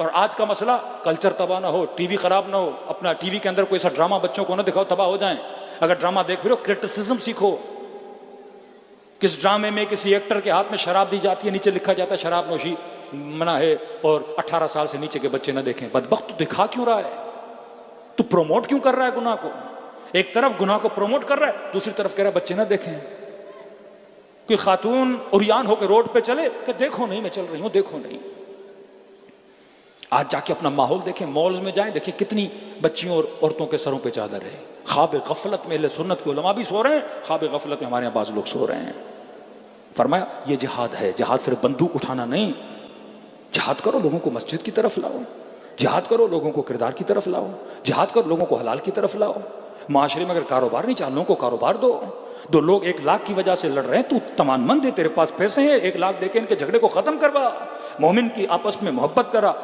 और आज का मसला कल्चर तबाह ना हो, टीवी खराब ना हो, अपना टीवी के अंदर कोई सा ड्रामा बच्चों को ना दिखाओ तबाह हो जाएं। अगर ड्रामा देख रहे हो क्रिटिसिज्म सीखो। किस ड्रामे में किसी एक्टर के हाथ में शराब दी जाती है, नीचे लिखा जाता है शराब नोशी मना है और 18 साल से नीचे के बच्चे ना देखें। बदबख्त, तू दिखा क्यों रहा है? तू प्रोमोट क्यों कर रहा है गुनाह को? एक तरफ गुनाह को प्रोमोट कर रहा है, दूसरी तरफ कह रहा है बच्चे ना देखें। कोई खातून उरियान होकर रोड पे चले कि देखो नहीं मैं चल रही हूं, देखो नहीं। आज जाके अपना माहौल देखें, मॉल्स में जाएं, देखिए कितनी बच्चियों और औरतों के सरों पे चादर है। ख्वाब गफलत में अहले सुन्नत के उलमा भी सो रहे हैं, ख्वाब गफलत में हमारे यहाँ बाज लोग सो रहे हैं। फरमाया ये जिहाद है, जिहाद सिर्फ बंदूक उठाना नहीं। जिहाद करो, लोगों को मस्जिद की तरफ लाओ। जिहाद करो, लोगों को किरदार की तरफ लाओ। जिहाद करो, लोगों को हलाल की तरफ लाओ। माशरे में अगर कारोबार नहीं चाह, लोगों को कारोबार दो। दो लोग 1 लाख की वजह से लड़ रहे हैं, तू तमानमंद है, तेरे पास पैसे हैं, 1 लाख देके इनके झगड़े को खत्म करवा। मोमिन की आपस में मोहब्बत करा।